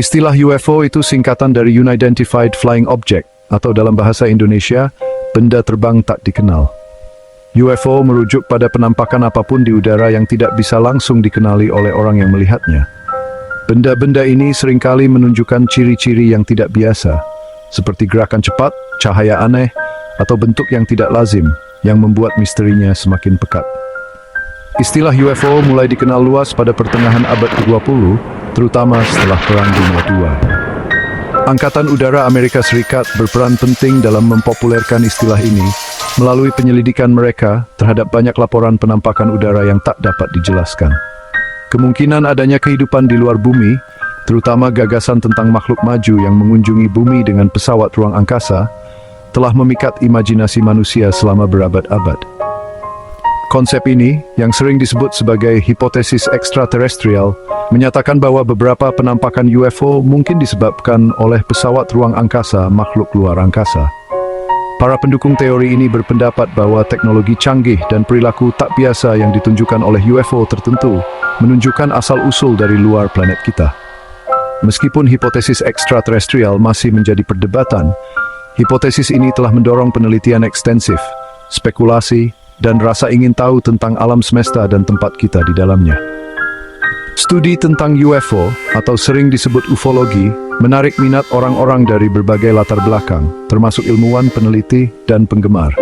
Istilah UFO itu singkatan dari Unidentified Flying Object, atau dalam bahasa Indonesia, benda terbang tak dikenal. UFO merujuk pada penampakan apapun di udara yang tidak bisa langsung dikenali oleh orang yang melihatnya. Benda-benda ini seringkali menunjukkan ciri-ciri yang tidak biasa, seperti gerakan cepat, cahaya aneh, atau bentuk yang tidak lazim, yang membuat misterinya semakin pekat. Istilah UFO mulai dikenal luas pada pertengahan abad ke-20, terutama setelah Perang Dunia II. Angkatan Udara Amerika Serikat berperan penting dalam mempopulerkan istilah ini melalui penyelidikan mereka terhadap banyak laporan penampakan udara yang tak dapat dijelaskan. Kemungkinan adanya kehidupan di luar bumi, terutama gagasan tentang makhluk maju yang mengunjungi bumi dengan pesawat ruang angkasa, telah memikat imajinasi manusia selama berabad-abad. Konsep ini, yang sering disebut sebagai hipotesis ekstraterestrial, menyatakan bahwa beberapa penampakan UFO mungkin disebabkan oleh pesawat ruang angkasa makhluk luar angkasa. Para pendukung teori ini berpendapat bahwa teknologi canggih dan perilaku tak biasa yang ditunjukkan oleh UFO tertentu menunjukkan asal-usul dari luar planet kita. Meskipun hipotesis ekstraterestrial masih menjadi perdebatan, hipotesis ini telah mendorong penelitian ekstensif, spekulasi, dan rasa ingin tahu tentang alam semesta dan tempat kita di dalamnya. Studi tentang UFO, atau sering disebut ufologi, menarik minat orang-orang dari berbagai latar belakang, termasuk ilmuwan, peneliti, dan penggemar.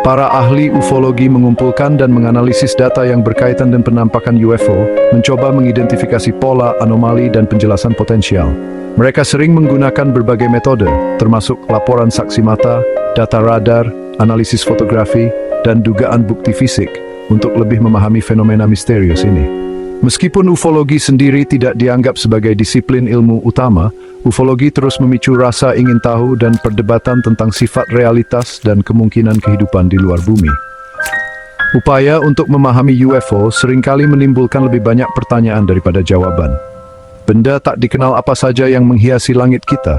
Para ahli ufologi mengumpulkan dan menganalisis data yang berkaitan dengan penampakan UFO, mencoba mengidentifikasi pola, anomali, dan penjelasan potensial. Mereka sering menggunakan berbagai metode, termasuk laporan saksi mata, data radar, analisis fotografi, dan dugaan bukti fisik untuk lebih memahami fenomena misterius ini. Meskipun ufologi sendiri tidak dianggap sebagai disiplin ilmu utama, ufologi terus memicu rasa ingin tahu dan perdebatan tentang sifat realitas dan kemungkinan kehidupan di luar bumi. Upaya untuk memahami UFO seringkali menimbulkan lebih banyak pertanyaan daripada jawaban. Benda tak dikenal apa saja yang menghiasi langit kita,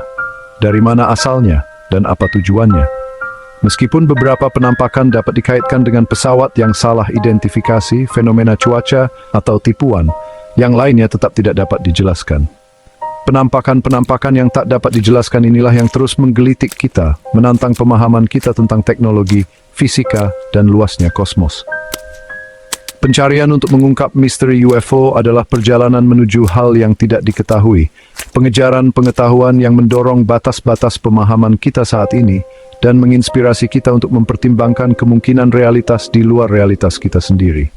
dari mana asalnya, dan apa tujuannya. Meskipun beberapa penampakan dapat dikaitkan dengan pesawat yang salah identifikasi, fenomena cuaca, atau tipuan, yang lainnya tetap tidak dapat dijelaskan. Penampakan-penampakan yang tak dapat dijelaskan inilah yang terus menggelitik kita, menantang pemahaman kita tentang teknologi, fisika, dan luasnya kosmos. Pencarian untuk mengungkap misteri UFO adalah perjalanan menuju hal yang tidak diketahui, pengejaran pengetahuan yang mendorong batas-batas pemahaman kita saat ini, dan menginspirasi kita untuk mempertimbangkan kemungkinan realitas di luar realitas kita sendiri.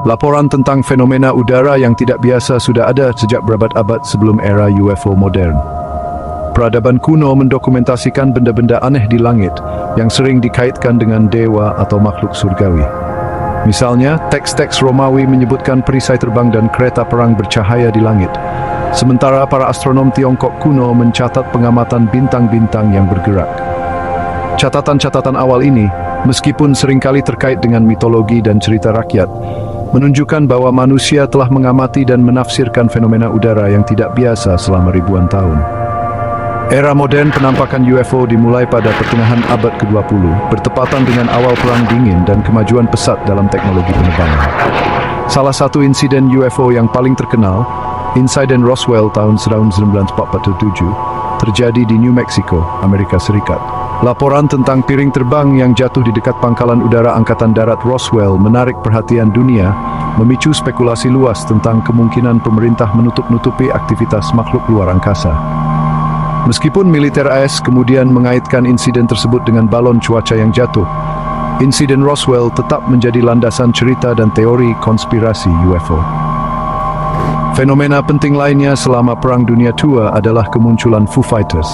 Laporan tentang fenomena udara yang tidak biasa sudah ada sejak berabad-abad sebelum era UFO modern. Peradaban kuno mendokumentasikan benda-benda aneh di langit yang sering dikaitkan dengan dewa atau makhluk surgawi. Misalnya, teks-teks Romawi menyebutkan perisai terbang dan kereta perang bercahaya di langit. Sementara para astronom Tiongkok kuno mencatat pengamatan bintang-bintang yang bergerak. Catatan-catatan awal ini, meskipun seringkali terkait dengan mitologi dan cerita rakyat, menunjukkan bahwa manusia telah mengamati dan menafsirkan fenomena udara yang tidak biasa selama ribuan tahun. Era modern penampakan UFO dimulai pada pertengahan abad ke-20, bertepatan dengan awal Perang Dingin dan kemajuan pesat dalam teknologi penerbangan. Salah satu insiden UFO yang paling terkenal, insiden Roswell tahun 1947, terjadi di New Mexico, Amerika Serikat. Laporan tentang piring terbang yang jatuh di dekat pangkalan udara Angkatan Darat Roswell menarik perhatian dunia, memicu spekulasi luas tentang kemungkinan pemerintah menutup-nutupi aktivitas makhluk luar angkasa. Meskipun militer AS kemudian mengaitkan insiden tersebut dengan balon cuaca yang jatuh, insiden Roswell tetap menjadi landasan cerita dan teori konspirasi UFO. Fenomena penting lainnya selama Perang Dunia II adalah kemunculan Foo Fighters.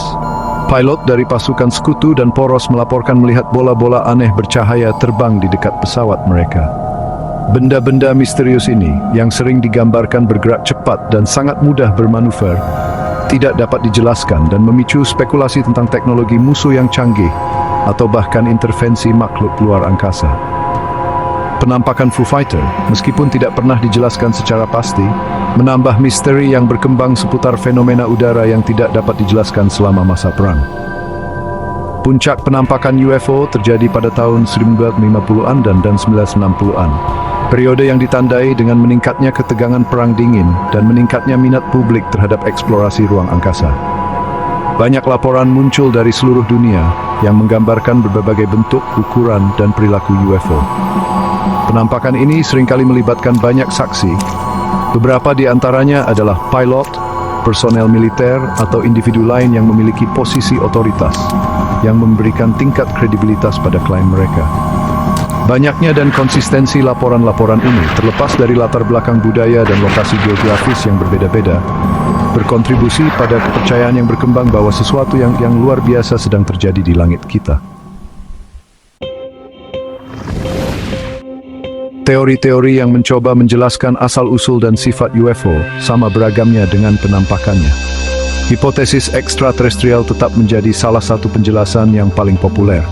Pilot dari pasukan sekutu dan poros melaporkan melihat bola-bola aneh bercahaya terbang di dekat pesawat mereka. Benda-benda misterius ini, yang sering digambarkan bergerak cepat dan sangat mudah bermanuver, tidak dapat dijelaskan dan memicu spekulasi tentang teknologi musuh yang canggih atau bahkan intervensi makhluk luar angkasa. Penampakan Foo Fighter, meskipun tidak pernah dijelaskan secara pasti, menambah misteri yang berkembang seputar fenomena udara yang tidak dapat dijelaskan selama masa perang. Puncak penampakan UFO terjadi pada tahun 1950-an dan 1960-an. Periode yang ditandai dengan meningkatnya ketegangan perang dingin dan meningkatnya minat publik terhadap eksplorasi ruang angkasa. Banyak laporan muncul dari seluruh dunia yang menggambarkan berbagai bentuk, ukuran, dan perilaku UFO. Penampakan ini seringkali melibatkan banyak saksi. Beberapa di antaranya adalah pilot, personel militer, atau individu lain yang memiliki posisi otoritas, yang memberikan tingkat kredibilitas pada klaim mereka. Banyaknya dan konsistensi laporan-laporan ini, terlepas dari latar belakang budaya dan lokasi geografis yang berbeda-beda, berkontribusi pada kepercayaan yang berkembang bahwa sesuatu yang luar biasa sedang terjadi di langit kita. Teori-teori yang mencoba menjelaskan asal-usul dan sifat UFO sama beragamnya dengan penampakannya. Hipotesis ekstraterestrial tetap menjadi salah satu penjelasan yang paling populer.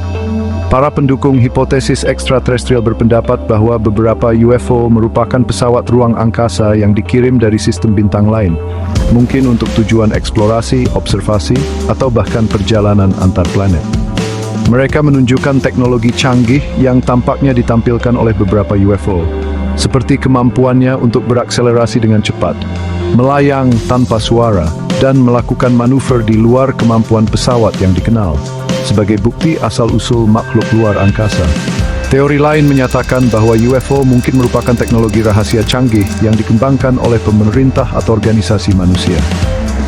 Para pendukung hipotesis ekstraterestrial berpendapat bahwa beberapa UFO merupakan pesawat ruang angkasa yang dikirim dari sistem bintang lain, mungkin untuk tujuan eksplorasi, observasi, atau bahkan perjalanan antar planet. Mereka menunjukkan teknologi canggih yang tampaknya ditampilkan oleh beberapa UFO, seperti kemampuannya untuk berakselerasi dengan cepat, melayang tanpa suara, dan melakukan manuver di luar kemampuan pesawat yang dikenal, sebagai bukti asal-usul makhluk luar angkasa. Teori lain menyatakan bahwa UFO mungkin merupakan teknologi rahasia canggih yang dikembangkan oleh pemerintah atau organisasi manusia.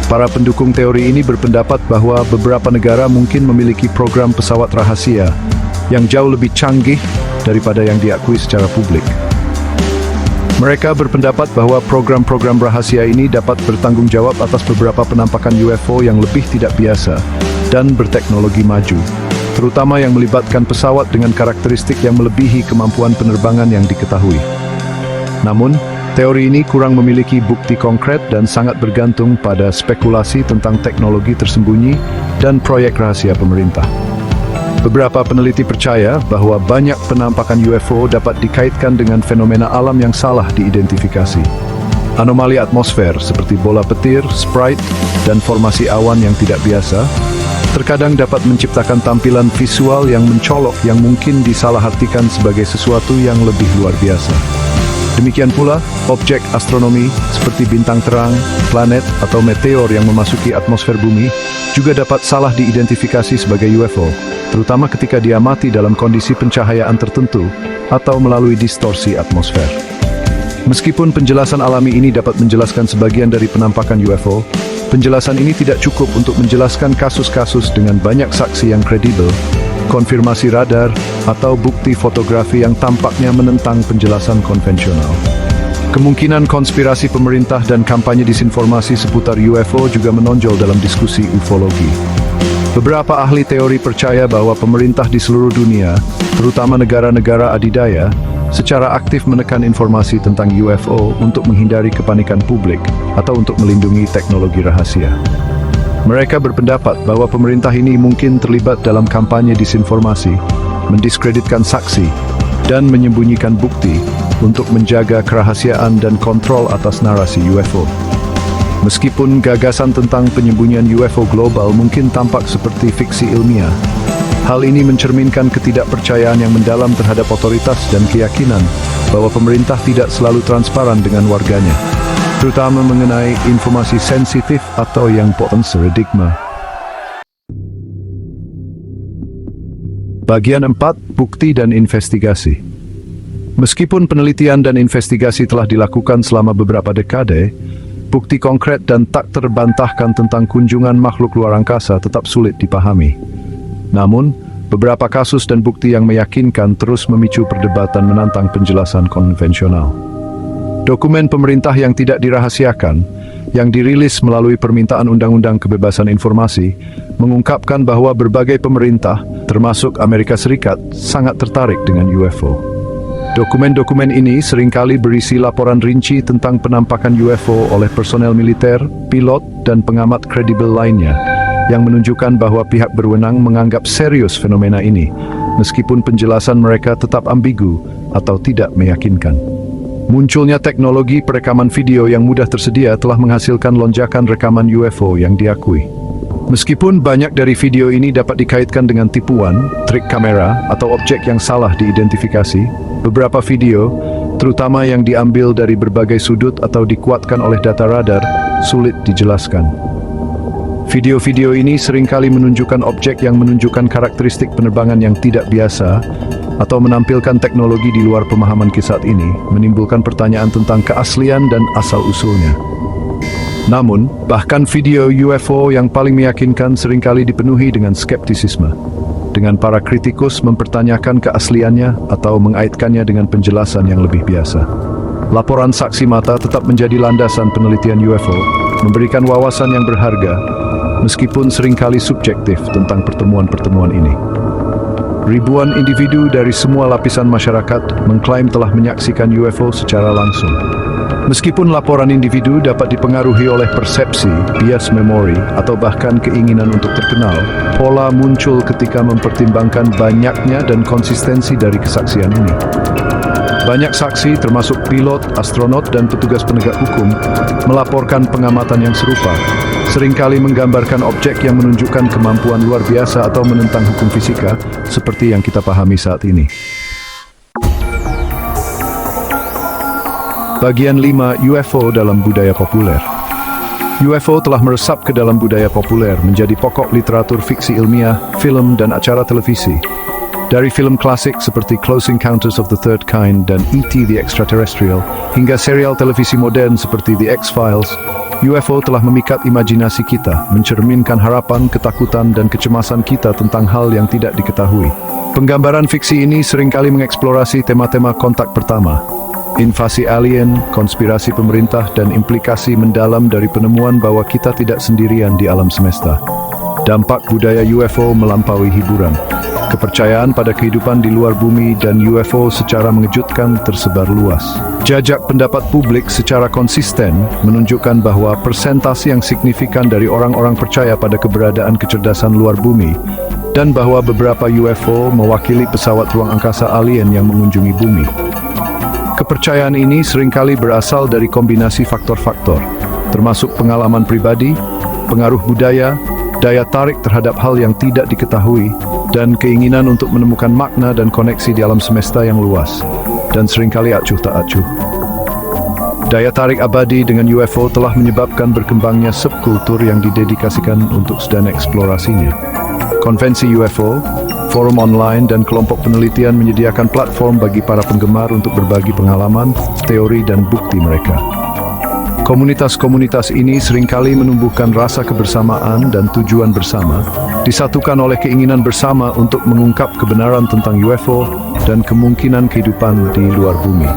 Para pendukung teori ini berpendapat bahwa beberapa negara mungkin memiliki program pesawat rahasia yang jauh lebih canggih daripada yang diakui secara publik. Mereka berpendapat bahwa program-program rahasia ini dapat bertanggung jawab atas beberapa penampakan UFO yang lebih tidak biasa dan berteknologi maju, terutama yang melibatkan pesawat dengan karakteristik yang melebihi kemampuan penerbangan yang diketahui. Namun, teori ini kurang memiliki bukti konkret dan sangat bergantung pada spekulasi tentang teknologi tersembunyi dan proyek rahasia pemerintah. Beberapa peneliti percaya bahwa banyak penampakan UFO dapat dikaitkan dengan fenomena alam yang salah diidentifikasi. Anomali atmosfer seperti bola petir, sprite, dan formasi awan yang tidak biasa terkadang dapat menciptakan tampilan visual yang mencolok yang mungkin disalahartikan sebagai sesuatu yang lebih luar biasa. Demikian pula, objek astronomi seperti bintang terang, planet, atau meteor yang memasuki atmosfer bumi juga dapat salah diidentifikasi sebagai UFO, terutama ketika diamati dalam kondisi pencahayaan tertentu atau melalui distorsi atmosfer. Meskipun penjelasan alami ini dapat menjelaskan sebagian dari penampakan UFO, penjelasan ini tidak cukup untuk menjelaskan kasus-kasus dengan banyak saksi yang kredibel, konfirmasi radar, atau bukti fotografi yang tampaknya menentang penjelasan konvensional. Kemungkinan konspirasi pemerintah dan kampanye disinformasi seputar UFO juga menonjol dalam diskusi ufologi. Beberapa ahli teori percaya bahwa pemerintah di seluruh dunia, terutama negara-negara adidaya, secara aktif menekan informasi tentang UFO untuk menghindari kepanikan publik atau untuk melindungi teknologi rahasia. Mereka berpendapat bahwa pemerintah ini mungkin terlibat dalam kampanye disinformasi, mendiskreditkan saksi, dan menyembunyikan bukti untuk menjaga kerahasiaan dan kontrol atas narasi UFO. Meskipun gagasan tentang penyembunyian UFO global mungkin tampak seperti fiksi ilmiah, hal ini mencerminkan ketidakpercayaan yang mendalam terhadap otoritas dan keyakinan bahwa pemerintah tidak selalu transparan dengan warganya, terutama mengenai informasi sensitif atau yang potensi paradigma. Bagian 4, bukti dan investigasi. Meskipun penelitian dan investigasi telah dilakukan selama beberapa dekade, bukti konkret dan tak terbantahkan tentang kunjungan makhluk luar angkasa tetap sulit dipahami. Namun, beberapa kasus dan bukti yang meyakinkan terus memicu perdebatan menantang penjelasan konvensional. Dokumen pemerintah yang tidak dirahasiakan, yang dirilis melalui permintaan Undang-Undang Kebebasan Informasi, mengungkapkan bahwa berbagai pemerintah, termasuk Amerika Serikat, sangat tertarik dengan UFO. Dokumen-dokumen ini seringkali berisi laporan rinci tentang penampakan UFO oleh personel militer, pilot, dan pengamat kredibel lainnya, yang menunjukkan bahwa pihak berwenang menganggap serius fenomena ini, meskipun penjelasan mereka tetap ambigu atau tidak meyakinkan. Munculnya teknologi perekaman video yang mudah tersedia telah menghasilkan lonjakan rekaman UFO yang diakui. Meskipun banyak dari video ini dapat dikaitkan dengan tipuan, trik kamera, atau objek yang salah diidentifikasi, beberapa video, terutama yang diambil dari berbagai sudut atau dikuatkan oleh data radar, sulit dijelaskan. Video-video ini seringkali menunjukkan objek yang menunjukkan karakteristik penerbangan yang tidak biasa atau menampilkan teknologi di luar pemahaman kita saat ini, menimbulkan pertanyaan tentang keaslian dan asal-usulnya. Namun, bahkan video UFO yang paling meyakinkan seringkali dipenuhi dengan skeptisisme, dengan para kritikus mempertanyakan keasliannya atau mengaitkannya dengan penjelasan yang lebih biasa. Laporan saksi mata tetap menjadi landasan penelitian UFO, memberikan wawasan yang berharga, meskipun seringkali subjektif tentang pertemuan-pertemuan ini. Ribuan individu dari semua lapisan masyarakat mengklaim telah menyaksikan UFO secara langsung. Meskipun laporan individu dapat dipengaruhi oleh persepsi, bias memori, atau bahkan keinginan untuk terkenal, pola muncul ketika mempertimbangkan banyaknya dan konsistensi dari kesaksian ini. Banyak saksi, termasuk pilot, astronot, dan petugas penegak hukum, melaporkan pengamatan yang serupa, seringkali menggambarkan objek yang menunjukkan kemampuan luar biasa atau menentang hukum fisika, seperti yang kita pahami saat ini. Bagian 5. UFO dalam budaya populer. UFO telah meresap ke dalam budaya populer, menjadi pokok literatur fiksi ilmiah, film, dan acara televisi. Dari film klasik seperti Close Encounters of the Third Kind dan E.T. the Extraterrestrial, hingga serial televisi modern seperti The X-Files, UFO telah memikat imajinasi kita, mencerminkan harapan, ketakutan, dan kecemasan kita tentang hal yang tidak diketahui. Penggambaran fiksi ini seringkali mengeksplorasi tema-tema kontak pertama, invasi alien, konspirasi pemerintah, dan implikasi mendalam dari penemuan bahwa kita tidak sendirian di alam semesta. Dampak budaya UFO melampaui hiburan. Kepercayaan pada kehidupan di luar bumi dan UFO secara mengejutkan tersebar luas. Jajak pendapat publik secara konsisten menunjukkan bahwa persentase yang signifikan dari orang-orang percaya pada keberadaan kecerdasan luar bumi dan bahwa beberapa UFO mewakili pesawat ruang angkasa alien yang mengunjungi bumi. Kepercayaan ini seringkali berasal dari kombinasi faktor-faktor, termasuk pengalaman pribadi, pengaruh budaya, daya tarik terhadap hal yang tidak diketahui, dan keinginan untuk menemukan makna dan koneksi di alam semesta yang luas, dan seringkali acuh tak acuh. Daya tarik abadi dengan UFO telah menyebabkan berkembangnya subkultur yang didedikasikan untuk sedang eksplorasinya. Konvensi UFO, forum online, dan kelompok penelitian menyediakan platform bagi para penggemar untuk berbagi pengalaman, teori, dan bukti mereka. Komunitas-komunitas ini seringkali menumbuhkan rasa kebersamaan dan tujuan bersama, disatukan oleh keinginan bersama untuk mengungkap kebenaran tentang UFO dan kemungkinan kehidupan di luar bumi.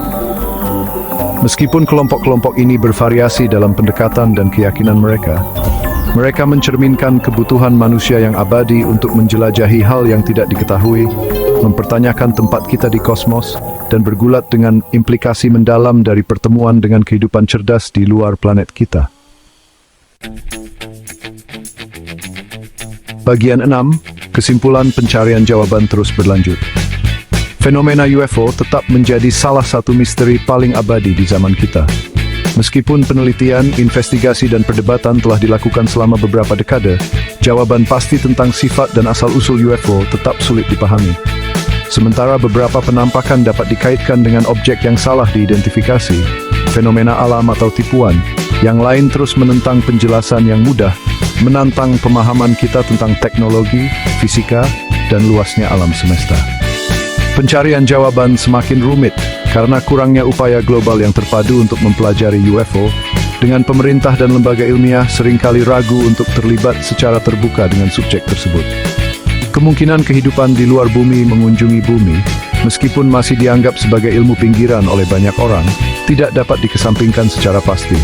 Meskipun kelompok-kelompok ini bervariasi dalam pendekatan dan keyakinan mereka, mereka mencerminkan kebutuhan manusia yang abadi untuk menjelajahi hal yang tidak diketahui, mempertanyakan tempat kita di kosmos, dan bergulat dengan implikasi mendalam dari pertemuan dengan kehidupan cerdas di luar planet kita. Bagian 6. Kesimpulan pencarian jawaban terus berlanjut. Fenomena UFO tetap menjadi salah satu misteri paling abadi di zaman kita. Meskipun penelitian, investigasi, dan perdebatan telah dilakukan selama beberapa dekade, jawaban pasti tentang sifat dan asal-usul UFO tetap sulit dipahami. Sementara beberapa penampakan dapat dikaitkan dengan objek yang salah diidentifikasi, fenomena alam atau tipuan, yang lain terus menentang penjelasan yang mudah, menantang pemahaman kita tentang teknologi, fisika, dan luasnya alam semesta. Pencarian jawaban semakin rumit karena kurangnya upaya global yang terpadu untuk mempelajari UFO, dengan pemerintah dan lembaga ilmiah seringkali ragu untuk terlibat secara terbuka dengan subjek tersebut. Kemungkinan kehidupan di luar bumi mengunjungi bumi, meskipun masih dianggap sebagai ilmu pinggiran oleh banyak orang, tidak dapat dikesampingkan secara pasti.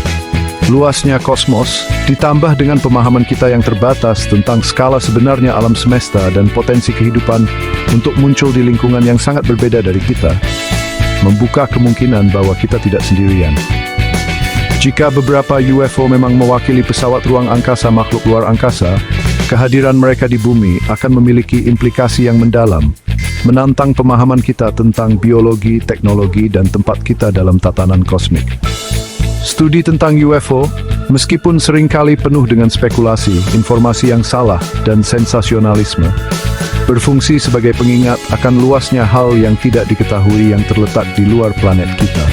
Luasnya kosmos, ditambah dengan pemahaman kita yang terbatas tentang skala sebenarnya alam semesta dan potensi kehidupan untuk muncul di lingkungan yang sangat berbeda dari kita, membuka kemungkinan bahwa kita tidak sendirian. Jika beberapa UFO memang mewakili pesawat ruang angkasa makhluk luar angkasa, kehadiran mereka di bumi akan memiliki implikasi yang mendalam, menantang pemahaman kita tentang biologi, teknologi, dan tempat kita dalam tatanan kosmik. Studi tentang UFO, meskipun seringkali penuh dengan spekulasi, informasi yang salah, dan sensasionalisme, berfungsi sebagai pengingat akan luasnya hal yang tidak diketahui yang terletak di luar planet kita.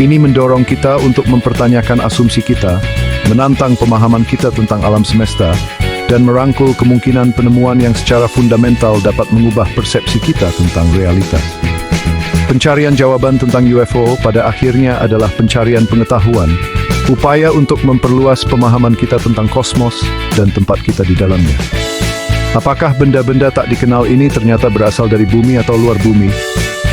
Ini mendorong kita untuk mempertanyakan asumsi kita, menantang pemahaman kita tentang alam semesta, dan merangkul kemungkinan penemuan yang secara fundamental dapat mengubah persepsi kita tentang realitas. Pencarian jawaban tentang UFO pada akhirnya adalah pencarian pengetahuan, upaya untuk memperluas pemahaman kita tentang kosmos dan tempat kita di dalamnya. Apakah benda-benda tak dikenal ini ternyata berasal dari bumi atau luar bumi?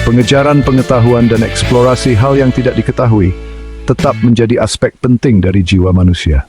Pengejaran pengetahuan dan eksplorasi hal yang tidak diketahui tetap menjadi aspek penting dari jiwa manusia.